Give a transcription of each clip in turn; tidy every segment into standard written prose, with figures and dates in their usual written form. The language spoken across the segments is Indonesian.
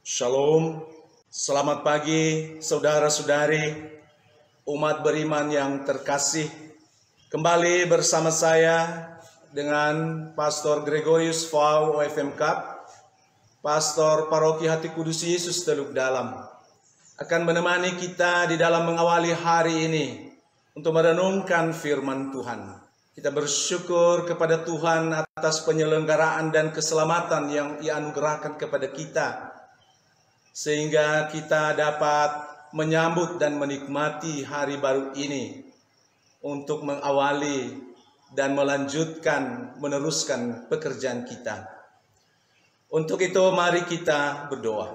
Shalom, selamat pagi saudara-saudari, umat beriman yang terkasih. Kembali bersama saya dengan Pastor Gregorius Fau OFM Cup, Pastor Paroki Hati Kudus Yesus Teluk Dalam, akan menemani kita di dalam mengawali hari ini untuk merenungkan firman Tuhan. Kita bersyukur kepada Tuhan atas penyelenggaraan dan keselamatan yang Ia anugerahkan kepada kita, sehingga kita dapat menyambut dan menikmati hari baru ini untuk mengawali dan melanjutkan, meneruskan pekerjaan kita. Untuk itu mari kita berdoa.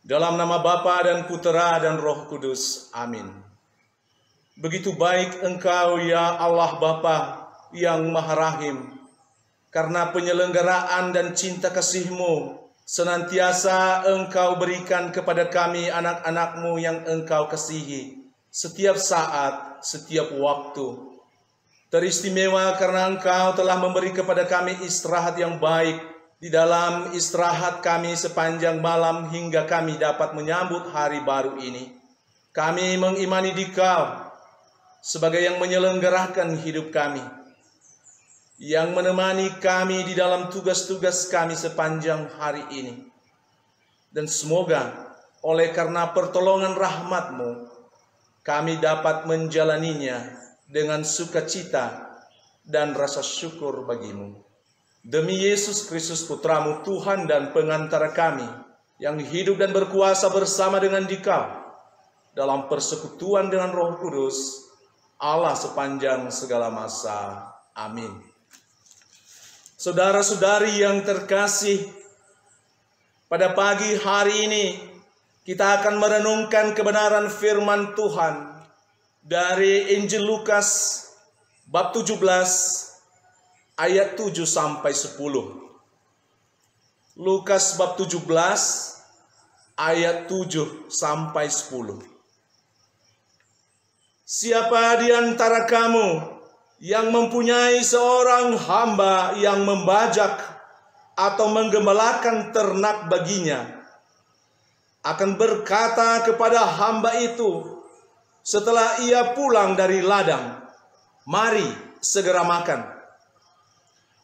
Dalam nama Bapa dan Putera dan Roh Kudus, amin. Begitu baik Engkau ya Allah Bapa yang Maha Rahim, karena penyelenggaraan dan cinta kasih-Mu senantiasa Engkau berikan kepada kami anak-anak-Mu yang Engkau kasihi setiap saat, setiap waktu. Teristimewa karena Engkau telah memberi kepada kami istirahat yang baik. Di dalam istirahat kami sepanjang malam hingga kami dapat menyambut hari baru ini, kami mengimani Dikau sebagai yang menyelenggarakan hidup kami, yang menemani kami di dalam tugas-tugas kami sepanjang hari ini. Dan semoga oleh karena pertolongan rahmat-Mu, kami dapat menjalaninya dengan sukacita dan rasa syukur bagi-Mu. Demi Yesus Kristus Putra-Mu, Tuhan dan pengantara kami, yang hidup dan berkuasa bersama dengan Dikau dalam persekutuan dengan Roh Kudus, Allah sepanjang segala masa. Amin. Saudara-saudari yang terkasih, pada pagi hari ini kita akan merenungkan kebenaran firman Tuhan dari Injil Lukas bab 17 ayat 7 sampai 10. Lukas bab 17 ayat 7 sampai 10. Siapa di antara kamu yang mempunyai seorang hamba yang membajak atau menggembalakan ternak baginya, akan berkata kepada hamba itu setelah ia pulang dari ladang, "Mari segera makan."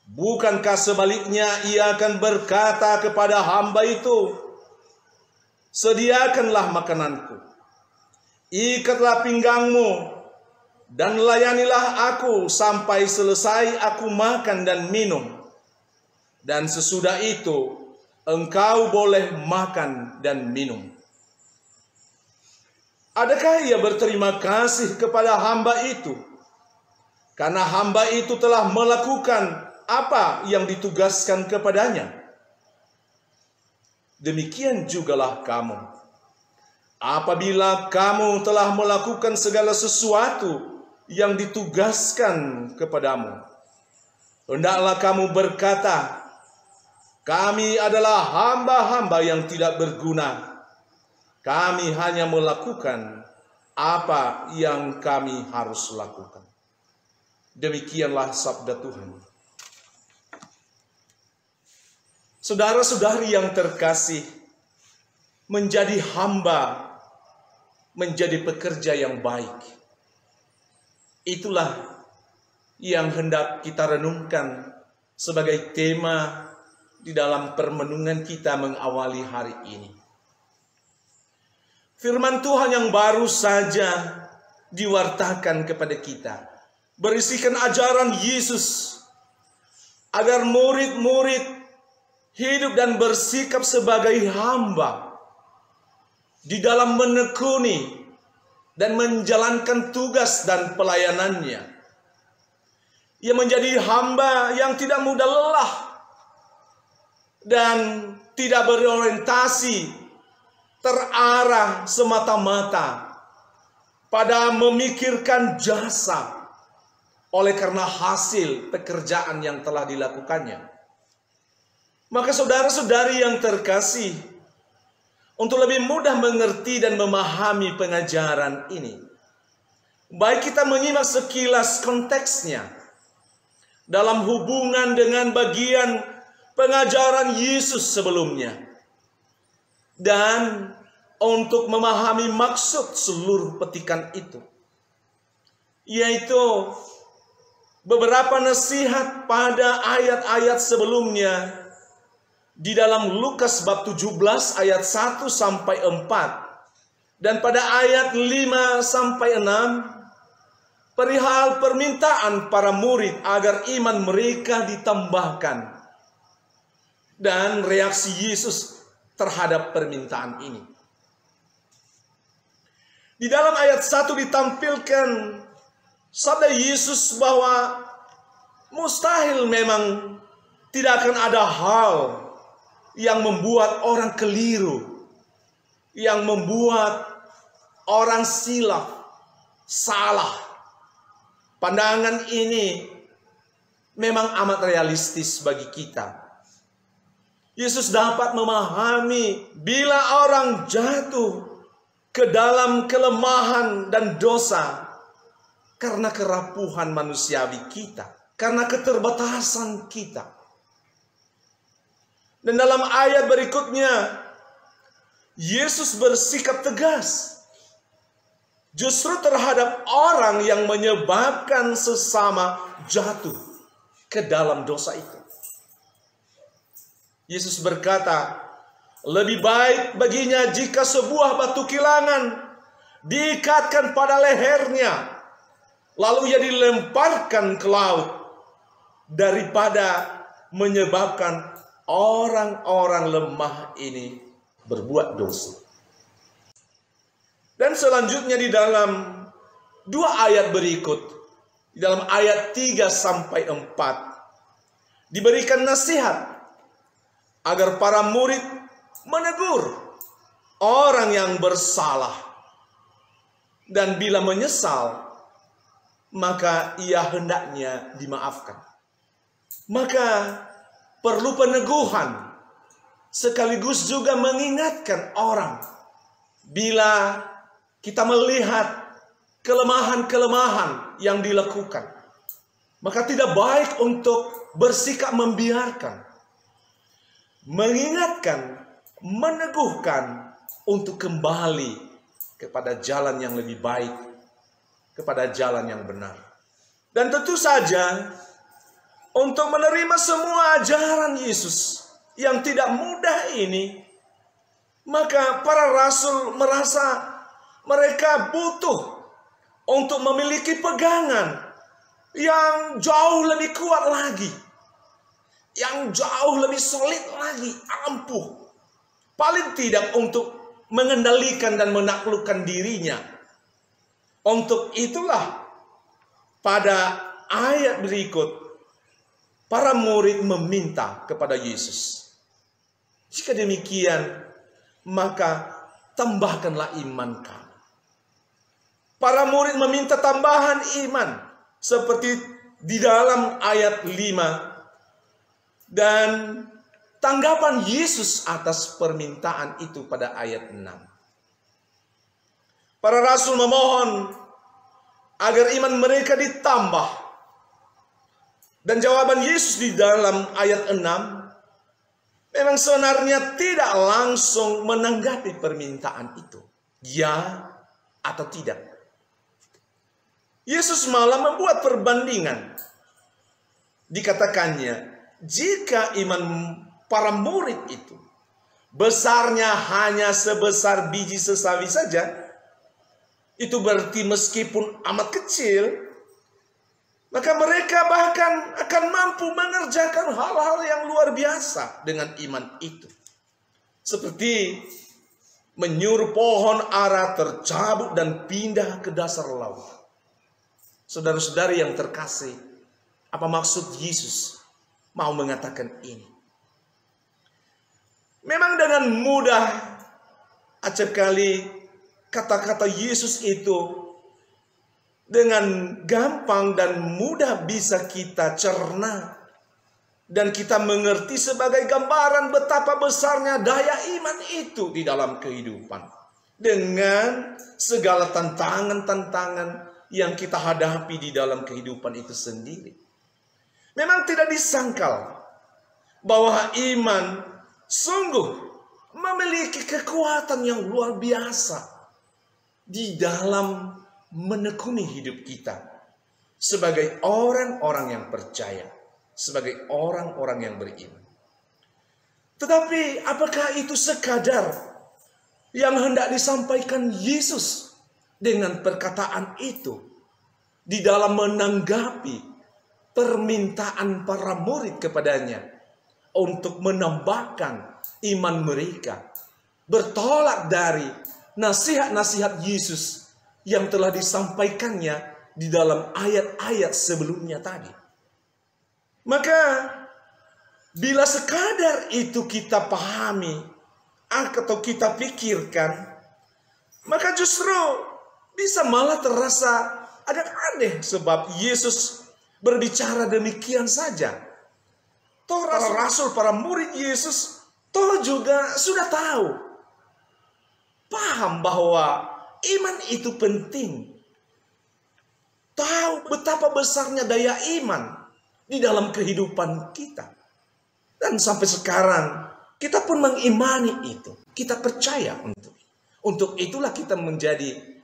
Bukankah sebaliknya ia akan berkata kepada hamba itu, "Sediakanlah makananku, ikatlah pinggangmu, dan layanilah aku sampai selesai aku makan dan minum. Dan sesudah itu engkau boleh makan dan minum." Adakah ia berterima kasih kepada hamba itu karena hamba itu telah melakukan apa yang ditugaskan kepadanya? Demikian jugalah kamu. Apabila kamu telah melakukan segala sesuatu yang ditugaskan kepadamu, hendaklah kamu berkata, "Kami adalah hamba-hamba yang tidak berguna. Kami hanya melakukan apa yang kami harus lakukan." Demikianlah sabda Tuhan. Saudara-saudari yang terkasih, menjadi hamba, menjadi pekerja yang baik, itulah yang hendak kita renungkan sebagai tema di dalam permenungan kita mengawali hari ini. Firman Tuhan yang baru saja diwartakan kepada kita berisikan ajaran Yesus agar murid-murid hidup dan bersikap sebagai hamba di dalam menekuni dan menjalankan tugas dan pelayanannya. Ia menjadi hamba yang tidak mudah lelah dan tidak berorientasi terarah semata-mata pada memikirkan jasa oleh karena hasil pekerjaan yang telah dilakukannya. Maka saudara-saudari yang terkasih, untuk lebih mudah mengerti dan memahami pengajaran ini, baik kita menyimak sekilas konteksnya dalam hubungan dengan bagian pengajaran Yesus sebelumnya. dan untuk memahami maksud seluruh petikan itu, yaitu beberapa nasihat pada ayat-ayat sebelumnya di dalam Lukas bab 17 ayat 1 sampai 4 dan pada ayat 5 sampai 6 perihal permintaan para murid agar iman mereka ditambahkan dan reaksi Yesus terhadap permintaan ini. Di dalam ayat 1 ditampilkan sabda Yesus bahwa mustahil memang tidak akan ada hal yang membuat orang keliru, yang membuat orang silap, salah. Pandangan ini memang amat realistis bagi kita. Yesus dapat memahami bila orang jatuh ke dalam kelemahan dan dosa karena kerapuhan manusiawi kita, karena keterbatasan kita. Dan dalam ayat berikutnya, Yesus bersikap tegas justru terhadap orang yang menyebabkan sesama jatuh ke dalam dosa itu. Yesus berkata, lebih baik baginya jika sebuah batu kilangan diikatkan pada lehernya, lalu ia dilemparkan ke laut, daripada menyebabkan orang-orang lemah ini berbuat dosa. Dan selanjutnya di dalam dua ayat berikut, di dalam ayat 3 sampai 4, diberikan nasihat agar para murid menegur orang yang bersalah, dan bila menyesal maka ia hendaknya dimaafkan. Maka perlu peneguhan sekaligus juga mengingatkan orang bila kita melihat kelemahan-kelemahan yang dilakukan, maka tidak baik untuk bersikap membiarkan. Mengingatkan, meneguhkan untuk kembali kepada jalan yang lebih baik, kepada jalan yang benar. Dan tentu saja untuk menerima semua ajaran Yesus yang tidak mudah ini, maka para rasul merasa mereka butuh untuk memiliki pegangan yang jauh lebih kuat lagi, yang jauh lebih solid lagi, ampuh. Paling tidak untuk mengendalikan dan menaklukkan dirinya. Untuk itulah pada ayat berikut para murid meminta kepada Yesus, jika demikian maka tambahkanlah iman kami. Para murid meminta tambahan iman seperti di dalam ayat 5. Dan tanggapan Yesus atas permintaan itu pada ayat 6. Para rasul memohon agar iman mereka ditambah. Dan jawaban Yesus di dalam ayat 6 memang sebenarnya tidak langsung menanggapi permintaan itu, ya atau tidak. Yesus malah membuat perbandingan. Dikatakannya, jika iman para murid itu besarnya hanya sebesar biji sesawi saja, itu berarti meskipun amat kecil, maka mereka bahkan akan mampu mengerjakan hal-hal yang luar biasa dengan iman itu. Seperti menyuruh pohon ara tercabut dan pindah ke dasar laut. Saudara-saudari yang terkasih, apa maksud Yesus mau mengatakan ini? Memang dengan mudah, acap kali kata-kata Yesus itu dengan gampang dan mudah bisa kita cerna dan kita mengerti sebagai gambaran betapa besarnya daya iman itu di dalam kehidupan, dengan segala tantangan-tantangan yang kita hadapi di dalam kehidupan itu sendiri. Memang tidak disangkal bahwa iman sungguh memiliki kekuatan yang luar biasa di dalam menekuni hidup kita sebagai orang-orang yang percaya, sebagai orang-orang yang beriman. Tetapi apakah itu sekadar yang hendak disampaikan Yesus dengan perkataan itu di dalam menanggapi permintaan para murid kepadanya untuk menambahkan iman mereka, bertolak dari nasihat-nasihat Yesus yang telah disampaikannya di dalam ayat-ayat sebelumnya tadi? Maka bila sekadar itu kita pahami atau kita pikirkan, maka justru bisa malah terasa agak aneh, sebab Yesus berbicara demikian saja. Toh para rasul, para murid Yesus, toh juga sudah tahu, paham bahwa iman itu penting. Tahu betapa besarnya daya iman di dalam kehidupan kita. Dan sampai sekarang kita pun mengimani itu. Kita percaya untuk itulah kita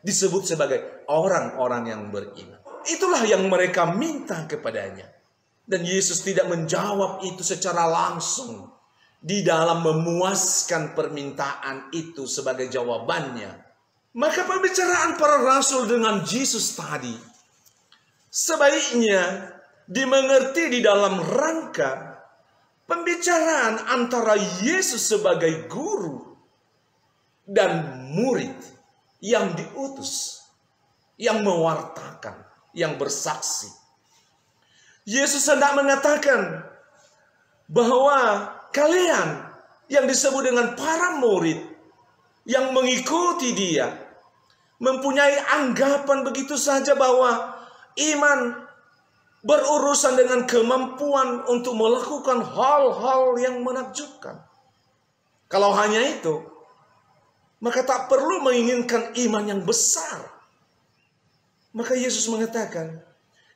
disebut sebagai orang-orang yang beriman. Itulah yang mereka minta kepadanya. Dan Yesus tidak menjawab itu secara langsung di dalam memuaskan permintaan itu sebagai jawabannya. Maka pembicaraan para rasul dengan Yesus tadi sebaiknya dimengerti di dalam rangka pembicaraan antara Yesus sebagai guru dan murid yang diutus, yang mewartakan, yang bersaksi. Yesus hendak mengatakan bahwa kalian yang disebut dengan para murid yang mengikuti dia mempunyai anggapan begitu saja bahwa iman berurusan dengan kemampuan untuk melakukan hal-hal yang menakjubkan. Kalau hanya itu, maka tak perlu menginginkan iman yang besar. Maka Yesus mengatakan,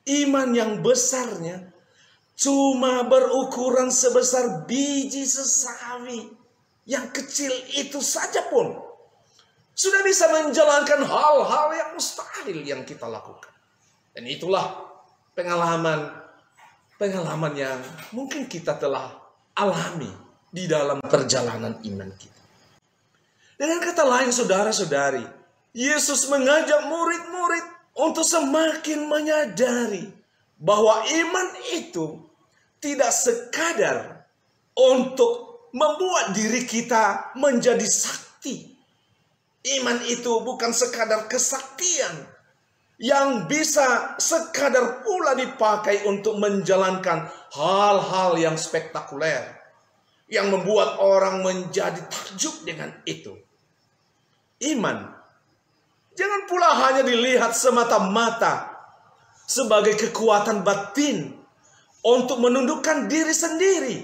iman yang besarnya cuma berukuran sebesar biji sesawi. Yang kecil itu saja pun sudah bisa menjalankan hal-hal yang mustahil yang kita lakukan. Dan itulah pengalaman yang mungkin kita telah alami di dalam perjalanan iman kita. Dengan kata lain, saudara-saudari, Yesus mengajak murid-murid untuk semakin menyadari bahwa iman itu tidak sekadar untuk membuat diri kita menjadi sakti. Iman itu bukan sekadar kesaktian yang bisa sekadar pula dipakai untuk menjalankan hal-hal yang spektakuler, yang membuat orang menjadi takjub dengan itu. Iman jangan pula hanya dilihat semata-mata sebagai kekuatan batin untuk menundukkan diri sendiri.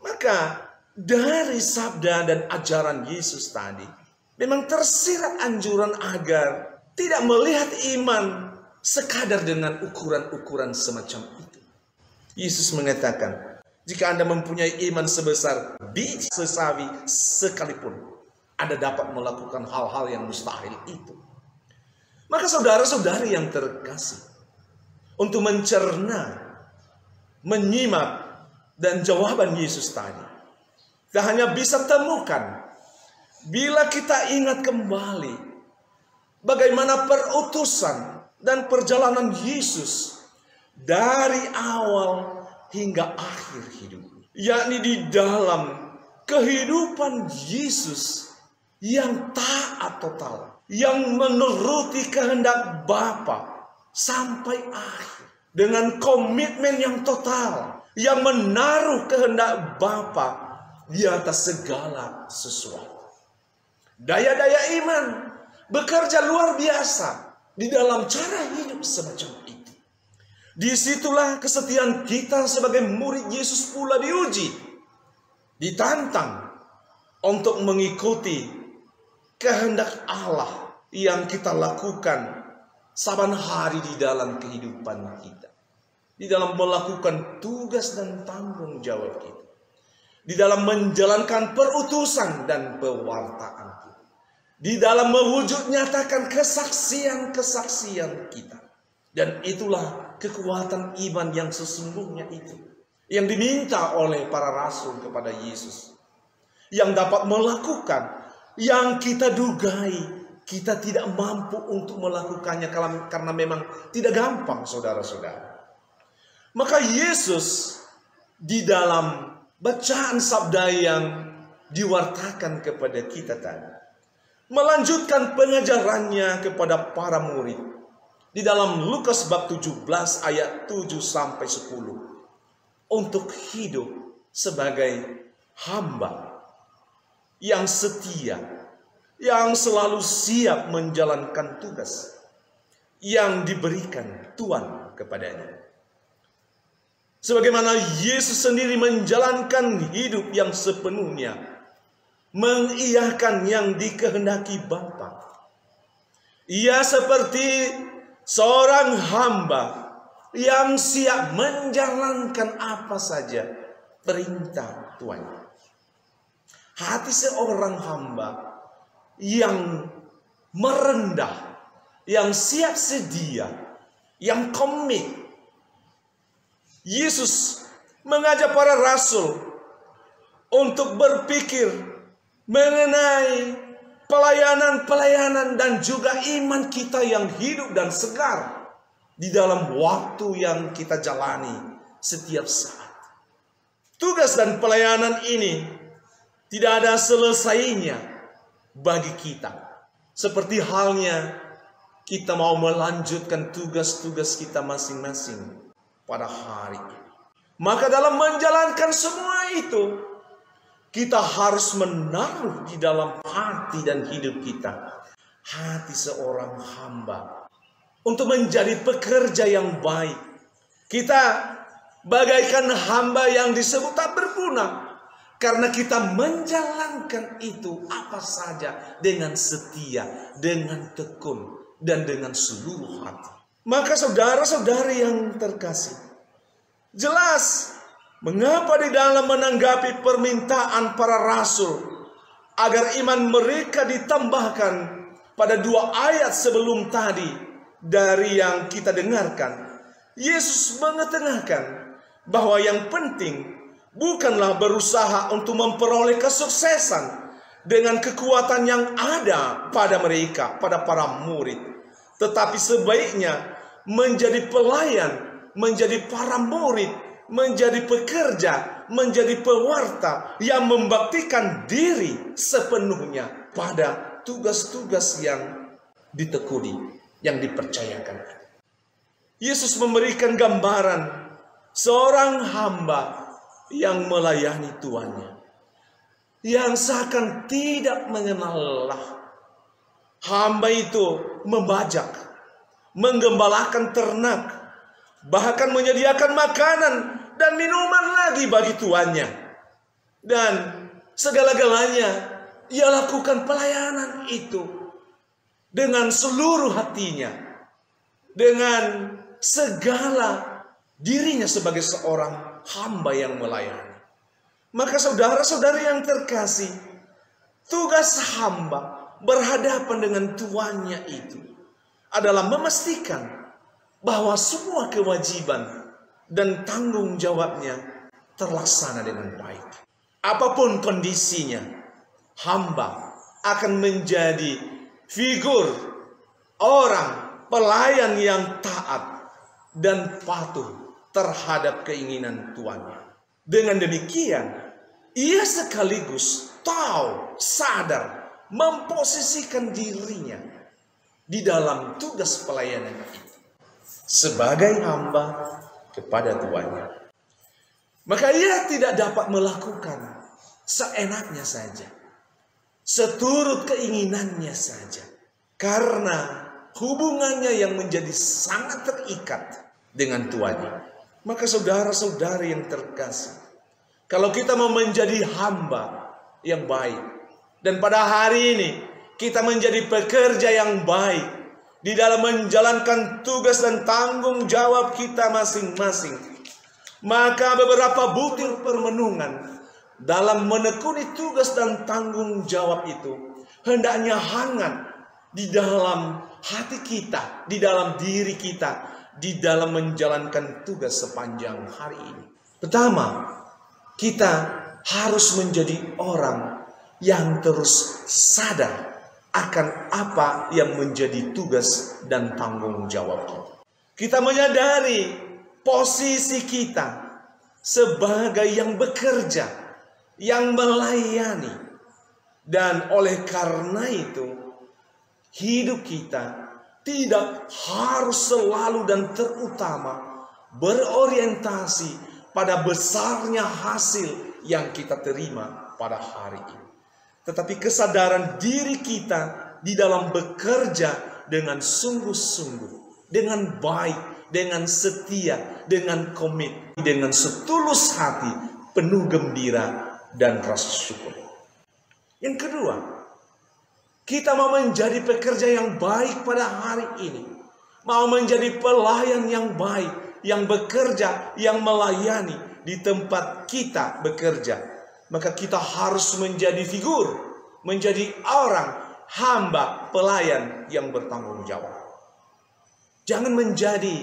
Maka dari sabda dan ajaran Yesus tadi memang tersirat anjuran agar tidak melihat iman sekadar dengan ukuran-ukuran semacam itu. Yesus mengatakan, jika Anda mempunyai iman sebesar biji sesawi sekalipun, Anda dapat melakukan hal-hal yang mustahil itu. Maka saudara-saudari yang terkasih, untuk mencerna, menyimak, dan jawaban Yesus tadi, kita hanya bisa temukan bila kita ingat kembali bagaimana perutusan dan perjalanan Yesus dari awal hingga akhir hidupnya, yakni di dalam kehidupan Yesus yang taat total, yang menuruti kehendak Bapa sampai akhir dengan komitmen yang total, yang menaruh kehendak Bapa di atas segala sesuatu. Daya-daya iman bekerja luar biasa di dalam cara hidup semacam itu. Disitulah kesetiaan kita sebagai murid Yesus pula diuji, ditantang untuk mengikuti kehendak Allah yang kita lakukan saban hari di dalam kehidupan kita, di dalam melakukan tugas dan tanggung jawab kita. di dalam menjalankan perutusan dan pewartaan kita, di dalam mewujud nyatakan kesaksian-kesaksian kita. Dan itulah kekuatan iman yang sesungguhnya itu, yang diminta oleh para rasul kepada Yesus, yang dapat melakukan yang kita dugai kita tidak mampu untuk melakukannya karena memang tidak gampang, saudara-saudara. Maka Yesus di dalam bacaan sabda yang diwartakan kepada kita tadi melanjutkan pengajarannya kepada para murid di dalam Lukas bab 17 ayat 7 sampai 10 untuk hidup sebagai hamba yang setia, yang selalu siap menjalankan tugas yang diberikan Tuhan kepadanya. Sebagaimana Yesus sendiri menjalankan hidup yang sepenuhnya mengiyakan yang dikehendaki Bapa. Ia seperti seorang hamba yang siap menjalankan apa saja perintah Tuhan. Hati seorang hamba yang merendah, yang siap sedia, yang komit. Yesus mengajak para rasul untuk berpikir mengenai pelayanan-pelayanan dan juga iman kita yang hidup dan segar di dalam waktu yang kita jalani setiap saat. Tugas dan pelayanan ini tidak ada selesainya bagi kita. Seperti halnya kita mau melanjutkan tugas-tugas kita masing-masing pada hari ini. Maka dalam menjalankan semua itu, kita harus menaruh di dalam hati dan hidup kita hati seorang hamba untuk menjadi pekerja yang baik. Kita bagaikan hamba yang disebut tak berguna karena kita menjalankan itu apa saja dengan setia, dengan tekun, dan dengan seluruh hati. Maka saudara-saudari yang terkasih, jelas mengapa di dalam menanggapi permintaan para rasul agar iman mereka ditambahkan pada 2 ayat sebelum tadi dari yang kita dengarkan, Yesus mengetengahkan bahwa yang penting bukanlah berusaha untuk memperoleh kesuksesan dengan kekuatan yang ada pada mereka, pada para murid, tetapi sebaiknya menjadi pelayan, menjadi para murid, menjadi pekerja, menjadi pewarta yang membaktikan diri sepenuhnya pada tugas-tugas yang ditekuni, yang dipercayakan. Yesus memberikan gambaran seorang hamba yang melayani tuannya, yang seakan tidak mengenal lelah. Hamba itu membajak, menggembalakan ternak, bahkan menyediakan makanan dan minuman lagi bagi tuannya. Dan segala-galanya ia lakukan pelayanan itu dengan seluruh hatinya, dengan segala dirinya sebagai seorang hamba yang melayani. Maka saudara-saudari yang terkasih, tugas hamba berhadapan dengan tuannya itu adalah memastikan bahwa semua kewajiban dan tanggung jawabnya terlaksana dengan baik. Apapun kondisinya, hamba akan menjadi figur orang pelayan yang taat dan patuh terhadap keinginan tuannya. Dengan demikian, ia sekaligus tahu, sadar, memposisikan dirinya di dalam tugas pelayanan itu sebagai hamba kepada tuannya. Maka ia tidak dapat melakukan seenaknya saja, seturut keinginannya saja, karena hubungannya yang menjadi sangat terikat dengan tuannya. Maka saudara-saudari yang terkasih, kalau kita mau menjadi hamba yang baik, dan pada hari ini kita menjadi pekerja yang baik di dalam menjalankan tugas dan tanggung jawab kita masing-masing, maka beberapa butir permenungan dalam menekuni tugas dan tanggung jawab itu hendaknya hangat di dalam hati kita, di dalam diri kita, di dalam menjalankan tugas sepanjang hari ini. Pertama, kita harus menjadi orang yang terus sadar akan apa yang menjadi tugas dan tanggung jawab kita. Kita menyadari posisi kita sebagai yang bekerja, yang melayani. Dan oleh karena itu, hidup kita tidak harus selalu dan terutama berorientasi pada besarnya hasil yang kita terima pada hari ini. Tetapi kesadaran diri kita di dalam bekerja dengan sungguh-sungguh, dengan baik, dengan setia, dengan komit, dengan setulus hati, penuh gembira dan rasa syukur. Yang kedua, kita mau menjadi pekerja yang baik pada hari ini. Mau menjadi pelayan yang baik, yang bekerja, yang melayani di tempat kita bekerja. Maka kita harus menjadi figur, menjadi orang, hamba, pelayan yang bertanggung jawab. Jangan menjadi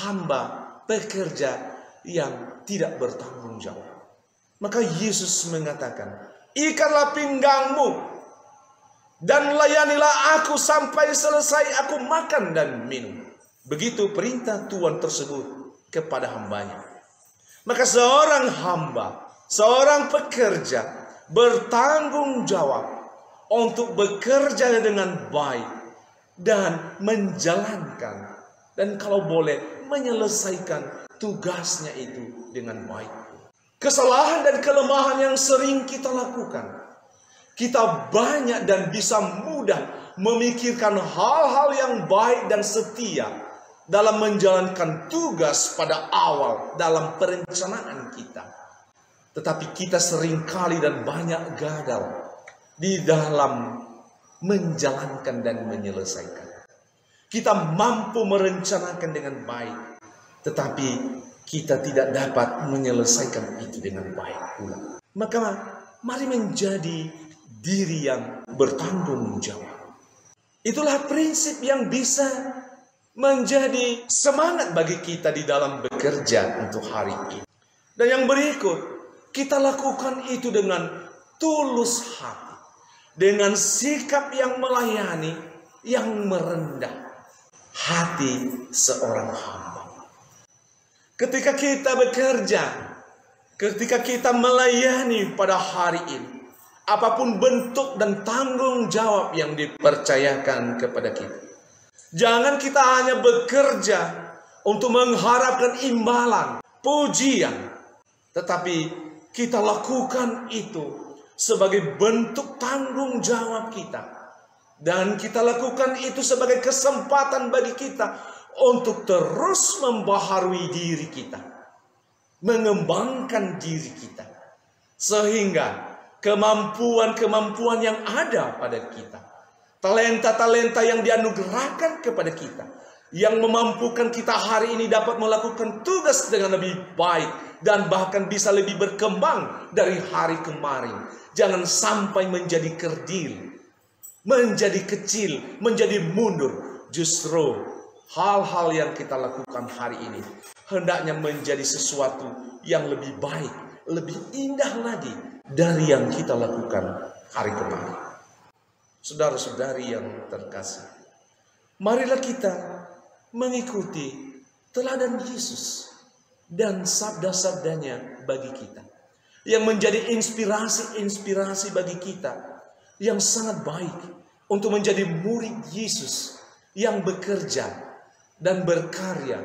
hamba, pekerja yang tidak bertanggung jawab. Maka Yesus mengatakan, ikatlah pinggangmu dan layanilah aku sampai selesai aku makan dan minum. Begitu perintah Tuhan tersebut kepada hambanya. Maka seorang hamba, seorang pekerja bertanggung jawab untuk bekerja dengan baik dan menjalankan, dan kalau boleh menyelesaikan tugasnya itu dengan baik. Kesalahan dan kelemahan yang sering kita lakukan, kita banyak dan bisa mudah memikirkan hal-hal yang baik dan setia dalam menjalankan tugas pada awal dalam perencanaan kita. Tetapi kita seringkali dan banyak gagal di dalam menjalankan dan menyelesaikan. Kita mampu merencanakan dengan baik, tetapi kita tidak dapat menyelesaikan itu dengan baik pula. Maka mari menjadi diri yang bertanggung jawab. Itulah prinsip yang bisa menjadi semangat bagi kita di dalam bekerja untuk hari ini. Dan yang berikut, kita lakukan itu dengan tulus hati, dengan sikap yang melayani, yang merendah hati seorang hamba. Ketika kita bekerja, ketika kita melayani pada hari ini, apapun bentuk dan tanggung jawab yang dipercayakan kepada kita, jangan kita hanya bekerja untuk mengharapkan imbalan, pujian, tetapi kita lakukan itu sebagai bentuk tanggung jawab kita. Dan kita lakukan itu sebagai kesempatan bagi kita untuk terus membaharui diri kita, mengembangkan diri kita, sehingga kemampuan-kemampuan yang ada pada kita, talenta-talenta yang dianugerahkan kepada kita, yang memampukan kita hari ini dapat melakukan tugas dengan lebih baik dan bahkan bisa lebih berkembang dari hari kemarin. Jangan sampai menjadi kerdil, menjadi kecil, menjadi mundur. Justru hal-hal yang kita lakukan hari ini hendaknya menjadi sesuatu yang lebih baik, lebih indah lagi dari yang kita lakukan hari kemarin. Saudara-saudari yang terkasih, marilah kita mengikuti teladan Yesus dan sabda-sabdanya bagi kita, yang menjadi inspirasi bagi kita yang sangat baik untuk menjadi murid Yesus yang bekerja dan berkarya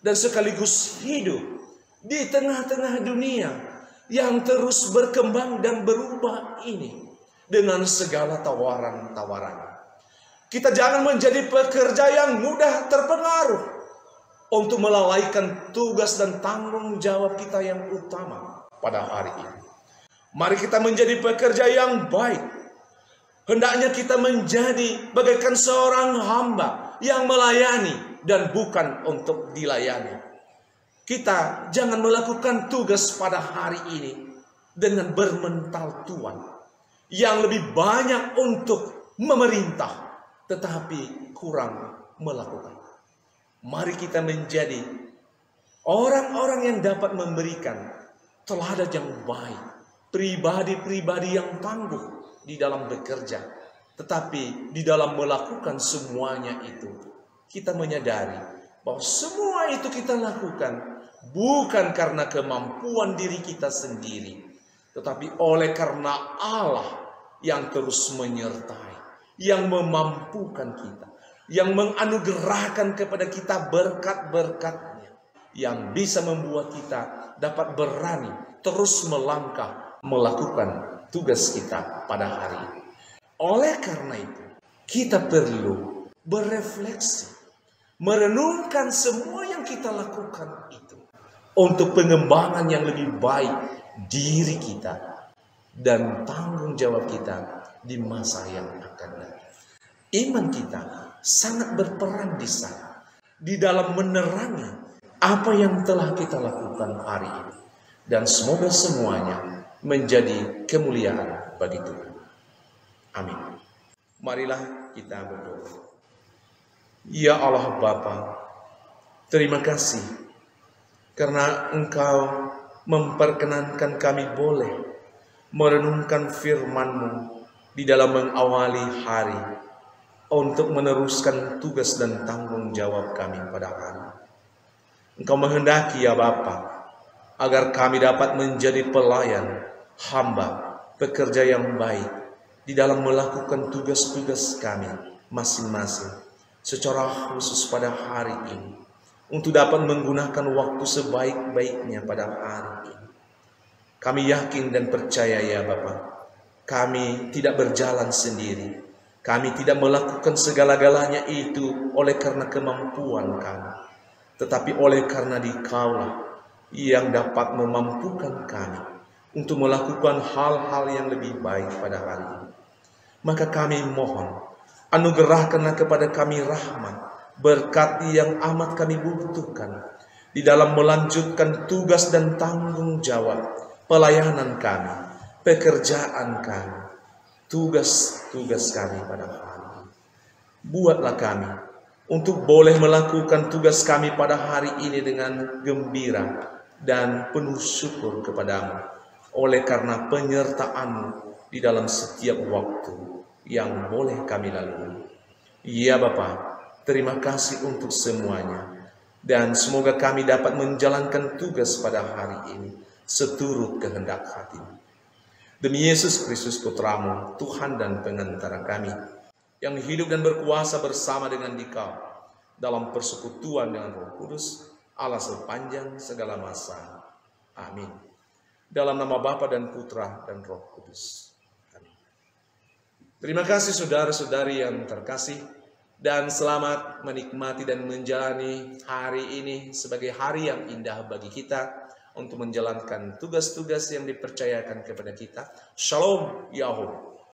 dan sekaligus hidup di tengah-tengah dunia yang terus berkembang dan berubah ini dengan segala tawaran-tawaran. Kita jangan menjadi pekerja yang mudah terpengaruh untuk melalaikan tugas dan tanggung jawab kita yang utama pada hari ini. Mari kita menjadi pekerja yang baik. Hendaknya kita menjadi bagaikan seorang hamba yang melayani dan bukan untuk dilayani. Kita jangan melakukan tugas pada hari ini dengan bermental tuan, yang lebih banyak untuk memerintah tetapi kurang melakukan. Mari kita menjadi orang-orang yang dapat memberikan teladan yang baik, pribadi-pribadi yang tangguh di dalam bekerja, tetapi di dalam melakukan semuanya itu kita menyadari bahwa semua itu kita lakukan bukan karena kemampuan diri kita sendiri, tetapi oleh karena Allah yang terus menyertai, yang memampukan kita, yang menganugerahkan kepada kita berkat-berkat-Nya, yang bisa membuat kita dapat berani terus melangkah melakukan tugas kita pada hari ini. Oleh karena itu, kita perlu berefleksi, merenungkan semua yang kita lakukan itu untuk pengembangan yang lebih baik diri kita dan tanggung jawab kita di masa yang akan datang. Iman kita sangat berperan di sana, di dalam menerangi apa yang telah kita lakukan hari ini. Dan semoga semuanya menjadi kemuliaan bagi Tuhan. Amin. Marilah kita berdoa. Ya Allah Bapa, terima kasih karena Engkau memperkenankan kami boleh merenungkan firman-Mu di dalam mengawali hari untuk meneruskan tugas dan tanggung jawab kami pada hari. Engkau menghendaki ya Bapa agar kami dapat menjadi pelayan, hamba, pekerja yang baik di dalam melakukan tugas-tugas kami masing-masing secara khusus pada hari ini, untuk dapat menggunakan waktu sebaik-baiknya pada hari ini. Kami yakin dan percaya ya Bapa, kami tidak berjalan sendiri, kami tidak melakukan segala-galanya itu oleh karena kemampuan kami, tetapi oleh karena Dikaulah yang dapat memampukan kami untuk melakukan hal-hal yang lebih baik pada hari ini. Maka kami mohon, anugerahkanlah kepada kami rahmat, berkat yang amat kami butuhkan di dalam melanjutkan tugas dan tanggung jawab pelayanan kami, pekerjaan kami, tugas-tugas kami pada hari ini. Buatlah kami untuk boleh melakukan tugas kami pada hari ini dengan gembira dan penuh syukur kepadamu oleh karena penyertaan-Mu di dalam setiap waktu yang boleh kami lalui. Ya Bapa, terima kasih untuk semuanya, dan semoga kami dapat menjalankan tugas pada hari ini seturut kehendak hati-Mu. Demi Yesus Kristus Putra-Mu, Tuhan dan Pengantara kami, yang hidup dan berkuasa bersama dengan Dikau dalam persekutuan dengan Roh Kudus, Allah sepanjang segala masa. Amin. Dalam nama Bapa dan Putra dan Roh Kudus. Amin. Terima kasih saudara-saudari yang terkasih, dan selamat menikmati dan menjalani hari ini sebagai hari yang indah bagi kita untuk menjalankan tugas-tugas yang dipercayakan kepada kita. Shalom Yahweh.